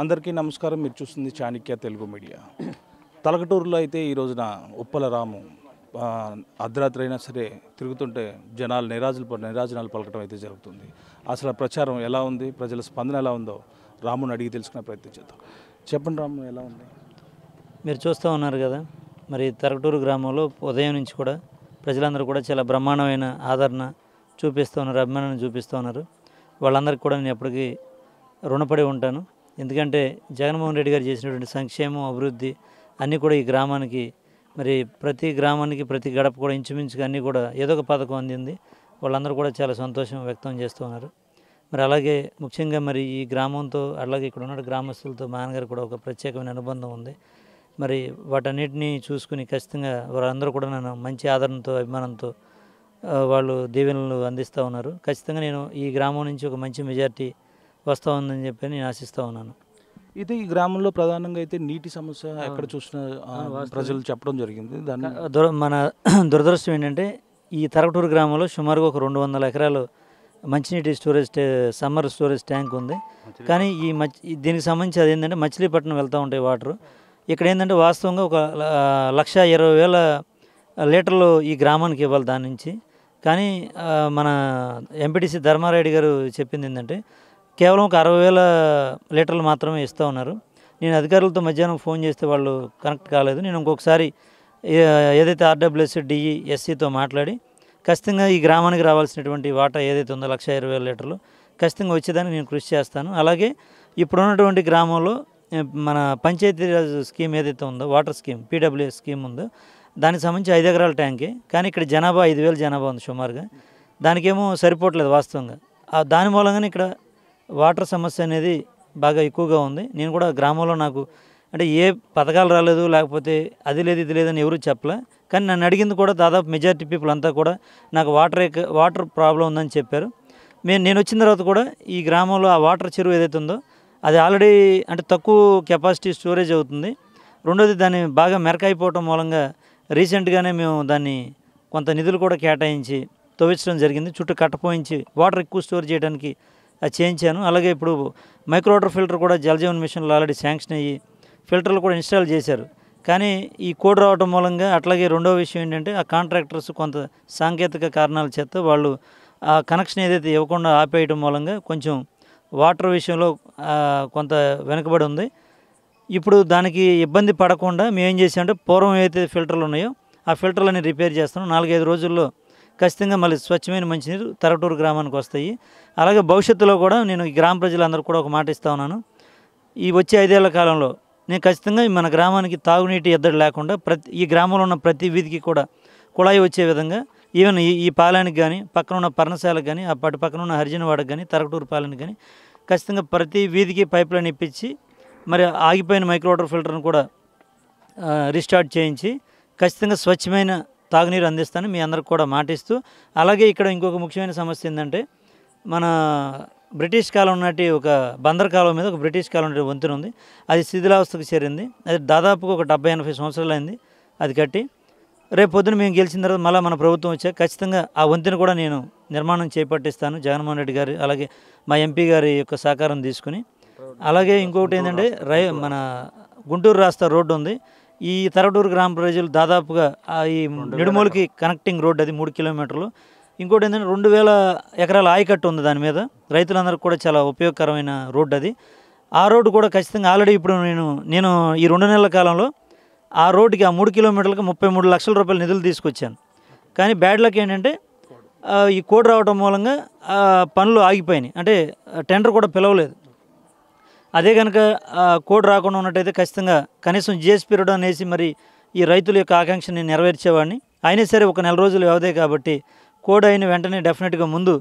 అందరికీ నమస్కారం. మీరు చూస్తుంది చాణక్య తెలుగు మీడియా. తలకటూరులో అయితే ఈ రోజున ఉప్పల రాము అర్ధరాత్రి అయినా సరే తిరుగుతుంటే జనాలు నిరాజనాలు పలకటం అయితే జరుగుతుంది. అసలు ప్రచారం ఎలా ఉంది, ప్రజల స్పందన ఎలా ఉందో రాముని అడిగి తెలుసుకునే ప్రయత్నం చేద్దాం. చెప్పండి రాము, ఎలా ఉంది? మీరు చూస్తూ ఉన్నారు కదా, మరి తలకటూరు గ్రామంలో ఉదయం నుంచి కూడా ప్రజలందరూ కూడా చాలా బ్రహ్మాండమైన ఆదరణ చూపిస్తూ ఉన్నారు, అభిమానాన్ని చూపిస్తూ ఉన్నారు. వాళ్ళందరికీ కూడా నేను ఎప్పటికీ రుణపడి ఉంటాను. ఎందుకంటే జగన్మోహన్ రెడ్డి గారు చేసినటువంటి సంక్షేమం, అభివృద్ధి అన్నీ కూడా ఈ గ్రామానికి, మరి ప్రతి గ్రామానికి ప్రతి గడప కూడా ఇంచుమించుగా అన్నీ కూడా ఏదో ఒక పథకం అందింది. వాళ్ళందరూ కూడా చాలా సంతోషం వ్యక్తం చేస్తూ ఉన్నారు. మరి అలాగే ముఖ్యంగా మరి ఈ గ్రామంతో, అలాగే ఇక్కడ ఉన్న గ్రామస్తులతో మా నాన్నగారు కూడా ఒక ప్రత్యేకమైన అనుబంధం ఉంది. మరి వాటన్నిటినీ చూసుకుని ఖచ్చితంగా వాళ్ళందరూ కూడా నన్ను మంచి ఆదరణతో, అభిమానంతో వాళ్ళు దీవెనలు అందిస్తూ ఉన్నారు. ఖచ్చితంగా నేను ఈ గ్రామం నుంచి ఒక మంచి మెజార్టీ వస్తూ ఉందని చెప్పి నేను ఆశిస్తూ ఉన్నాను. ఇది ఈ గ్రామంలో ప్రధానంగా అయితే నీటి సమస్య ఎక్కడ చూసినా ప్రజలు చెప్పడం జరిగింది. దాన్ని మన దురదృష్టం ఏంటంటే ఈ తలకటూరు గ్రామంలో సుమారుగా ఒక 200 ఎకరాలు మంచినీటి సమ్మర్ స్టోరేజ్ ట్యాంక్ ఉంది. కానీ దీనికి సంబంధించి అదేంటంటే మచిలీపట్నం వెళ్తూ ఉంటాయి వాటరు. ఇక్కడ ఏంటంటే వాస్తవంగా ఒక 1,20,000 లీటర్లు ఈ గ్రామానికి ఇవ్వాలి దాని నుంచి. కానీ మన ఎంపీటీసీ ధర్మారెడ్డి గారు చెప్పింది ఏంటంటే కేవలం ఒక 60,000 లీటర్లు మాత్రమే ఇస్తూ ఉన్నారు. నేను అధికారులతో మధ్యాహ్నం ఫోన్ చేస్తే వాళ్ళు కనెక్ట్ కాలేదు. నేను ఇంకొకసారి ఏదైతే ఆర్డబ్ల్యూఎస్, డిఈ, ఎస్సీతో మాట్లాడి ఖచ్చితంగా ఈ గ్రామానికి రావాల్సినటువంటి వాటా ఏదైతే ఉందో 1,20,000 లీటర్లు ఖచ్చితంగా వచ్చేదానికి నేను కృషి చేస్తాను. అలాగే ఇప్పుడున్నటువంటి గ్రామంలో మన పంచాయతీరాజ్ స్కీమ్ ఏదైతే ఉందో, వాటర్ స్కీమ్, పీడబ్ల్యూఎస్ స్కీమ్ ఉందో, దానికి సంబంధించి 5 ఎకరాల ట్యాంకే. కానీ ఇక్కడ జనాభా 5,000 జనాభా ఉంది సుమారుగా. దానికేమో సరిపోవట్లేదు వాస్తవంగా. దాని మూలంగానే ఇక్కడ వాటర్ సమస్య అనేది బాగా ఎక్కువగా ఉంది. నేను కూడా గ్రామంలో నాకు అంటే ఏ పథకాలు రాలేదు, లేకపోతే అది లేదు ఇది లేదని ఎవరు చెప్పలే. కానీ నన్ను అడిగింది కూడా దాదాపు మెజారిటీ పీపుల్ అంతా కూడా నాకు వాటర్ ప్రాబ్లం ఉందని చెప్పారు. నేను వచ్చిన తర్వాత కూడా ఈ గ్రామంలో ఆ వాటర్ చెరువు ఏదైతే ఉందో అది ఆల్రెడీ అంటే తక్కువ కెపాసిటీ స్టోరేజ్ అవుతుంది. రెండోది దాన్ని బాగా మెరకైపోవటం మూలంగా రీసెంట్గానే మేము దాన్ని కొంత నిధులు కూడా కేటాయించి తవ్వించడం జరిగింది. చుట్టూ కట్టపోయించి వాటర్ ఎక్కువ స్టోర్ చేయడానికి అది చేయించాను. అలాగే ఇప్పుడు మైక్రో వాటర్ ఫిల్టర్ కూడా జలజీవన్ మిషన్లో ఆల్రెడీ శాంక్షన్ అయ్యి ఫిల్టర్లు కూడా ఇన్స్టాల్ చేశారు. కానీ ఈ కోడ్ రావటం మూలంగా, అట్లాగే రెండో విషయం ఏంటంటే ఆ కాంట్రాక్టర్స్ కొంత సాంకేతిక కారణాల చేత వాళ్ళు ఆ కనెక్షన్ ఏదైతే ఇవ్వకుండా ఆపేయడం మూలంగా కొంచెం వాటర్ విషయంలో కొంత వెనుకబడి ఉంది. ఇప్పుడు దానికి ఇబ్బంది పడకుండా మేము ఏం చేసామంటే పూర్వం ఏదైతే ఫిల్టర్లు ఉన్నాయో ఆ ఫిల్టర్లని రిపేర్ చేస్తున్నాం. 4-5 రోజుల్లో ఖచ్చితంగా మళ్ళీ స్వచ్ఛమైన మంచినీరు తలకటూరు గ్రామానికి వస్తాయి. అలాగే భవిష్యత్తులో కూడా నేను ఈ గ్రామ ప్రజలందరూ కూడా ఒక మాట ఇస్తా ఉన్నాను. ఈ వచ్చే 5 ఏళ్ల కాలంలో నేను ఖచ్చితంగా మన గ్రామానికి తాగునీటి ఎద్దడి లేకుండా ఈ గ్రామంలో ఉన్న ప్రతి వీధికి కూడా కుళాయి వచ్చే విధంగా, ఈవెన్ ఈ పాలెనికి కానీ, పక్కన ఉన్న పర్ణశాలకు కానీ, ఆ పక్కన ఉన్న హరిజనవాడకు కానీ, తలకటూరు పాలెనికి కానీ ఖచ్చితంగా ప్రతి వీధికి పైప్ లైన్ ఇప్పించి, మరి ఆగిపోయిన మైక్రో వాటర్ ఫిల్టర్ను కూడా రీస్టార్ట్ చేయించి ఖచ్చితంగా స్వచ్ఛమైన తాగునీరు అందిస్తాను మీ అందరికి కూడా మాటిస్తూ. అలాగే ఇక్కడ ఇంకొక ముఖ్యమైన సమస్య ఏంటంటే మన బ్రిటిష్ కాలం నాటి ఒక బందర్ కాలం మీద ఒక బ్రిటిష్ కాలం నాటి వంతెన ఉంది. అది శిథిలావస్థకు చేరింది. అది దాదాపుగా ఒక 70-80 సంవత్సరాలు అయింది అది కట్టి. రేపు పొద్దున మేము గెలిచిన తర్వాత మళ్ళీ మన ప్రభుత్వం వచ్చాక ఖచ్చితంగా ఆ వంతెన కూడా నేను నిర్మాణం చేపట్టిస్తాను జగన్మోహన్ రెడ్డి గారు, అలాగే మా ఎంపీ గారి యొక్క సహకారం తీసుకుని. అలాగే ఇంకొకటి ఏంటంటే మన గుంటూరు రాస్తా రోడ్డు ఉంది. ఈ తలకటూరు గ్రామ ప్రజలు దాదాపుగా ఈ నిడుమూలకి కనెక్టింగ్ రోడ్డు, అది 3 కిలోమీటర్లు. ఇంకోటి ఏంటంటే 2,000 ఎకరాల ఆయకట్టు ఉంది దాని మీద. రైతులందరికీ కూడా చాలా ఉపయోగకరమైన రోడ్డు అది. ఆ రోడ్డు కూడా ఖచ్చితంగా ఆల్రెడీ ఇప్పుడు నేను ఈ 2 నెలల కాలంలో ఆ రోడ్డుకి, ఆ 3 కిలోమీటర్లకు 33 లక్షల రూపాయల నిధులు తీసుకొచ్చాను. కానీ బ్యాడ్ లక్ ఏంటంటే ఈ కోడ్ రావడం మూలంగా పనులు ఆగిపోయినాయి. అంటే టెండర్ కూడా పిలవలేదు. అదే కనుక కోడ్ రాకుండా ఉన్నట్టయితే ఖచ్చితంగా కనీసం జిఎస్పీ రోడ్ అనేసి మరి ఈ రైతుల యొక్క ఆకాంక్షని నెరవేర్చేవాడిని. అయినా సరే ఒక 4 రోజులు వ్యవధే కాబట్టి కోడ్ అయిన వెంటనే డెఫినెట్గా ముందు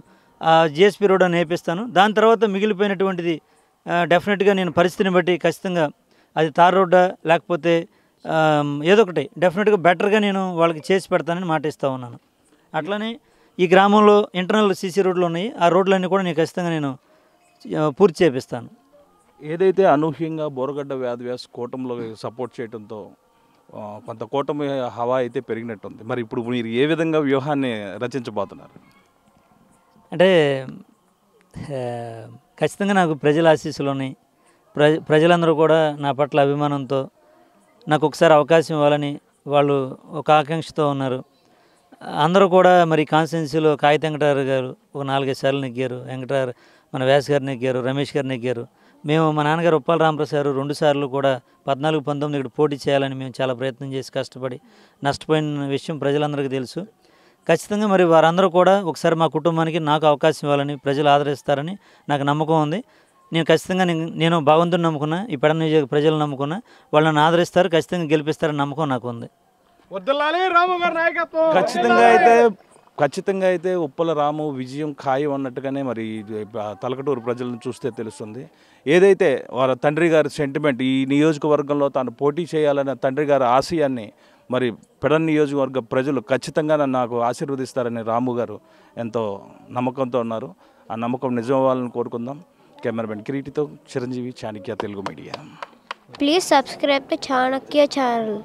జిఎస్పీ రోడ్ అని వేపిస్తాను. దాని తర్వాత మిగిలిపోయినటువంటిది డెఫినెట్గా నేను పరిస్థితిని బట్టి ఖచ్చితంగా అది తార్ రోడ్డా లేకపోతే ఏదో ఒకటి డెఫినెట్గా బెటర్గా నేను వాళ్ళకి చేసి పెడతానని మాట ఇస్తూ ఉన్నాను. అట్లనే ఈ గ్రామంలో ఇంటర్నల్ సీసీ రోడ్లు ఉన్నాయి. ఆ రోడ్లన్నీ కూడా నేను ఖచ్చితంగా నేను పూర్తి చేపిస్తాను. ఏదైతే అనూహ్యంగా బోరగడ్డ వ్యాధి కూటమిలో సపోర్ట్ చేయడంతో కొంత కూటమి హవా అయితే పెరిగినట్టుంది. మరి ఇప్పుడు మీరు ఏ విధంగా వ్యూహాన్ని రచించబోతున్నారు? అంటే ఖచ్చితంగా నాకు ప్రజల ఆశీస్సులు ఉన్నాయి. ప్రజలందరూ కూడా నా పట్ల అభిమానంతో నాకు ఒకసారి అవకాశం ఇవ్వాలని వాళ్ళు ఒక ఆకాంక్షతో ఉన్నారు. అందరూ కూడా మరి కాన్స్టిట్యున్సీలో కాగిత వెంకటారు గారు ఒక 4-5 సార్లు నెగ్గారు, వెంకటారు మన వ్యాస్ గారు నెగ్గారు, రమేష్ గారు నెగ్గారు. మేము మా నాన్నగారు ఉప్పాల రామప్రసాద్ 2 సార్లు కూడా 14-19 ఇక్కడ పోటీ చేయాలని మేము చాలా ప్రయత్నం చేసి కష్టపడి నష్టపోయిన విషయం ప్రజలందరికీ తెలుసు. ఖచ్చితంగా మరి వారందరూ కూడా ఒకసారి మా కుటుంబానికి నాకు అవకాశం ఇవ్వాలని ప్రజలు ఆదరిస్తారని నాకు నమ్మకం ఉంది. నేను ఖచ్చితంగా నేను భగవంతుని నమ్ముకున్నా, ఈ పెడ నియోజక ప్రజలు నమ్ముకున్నా, వాళ్ళు నన్ను ఆదరిస్తారు, ఖచ్చితంగా గెలిపిస్తారని నమ్మకం నాకు ఉంది. ఖచ్చితంగా అయితే ఉప్పల రాము విజయం ఖాయం అన్నట్టుగానే మరి తలకటూరు ప్రజలను చూస్తే తెలుస్తుంది. ఏదైతే వారి తండ్రి గారి సెంటిమెంట్, ఈ నియోజకవర్గంలో తాను పోటీ చేయాలన్న తండ్రి గారి ఆశయాన్ని మరి పెడన్ నియోజకవర్గ ప్రజలు ఖచ్చితంగా నాకు ఆశీర్వదిస్తారని రాము గారు ఎంతో నమ్మకంతో ఉన్నారు. ఆ నమ్మకం నిజం అవ్వాలని కోరుకుందాం. కెమెరామెన్ కిరీటితో Chiranjeevi, Chanakya Telugu media. Please subscribe to Chanakya channel.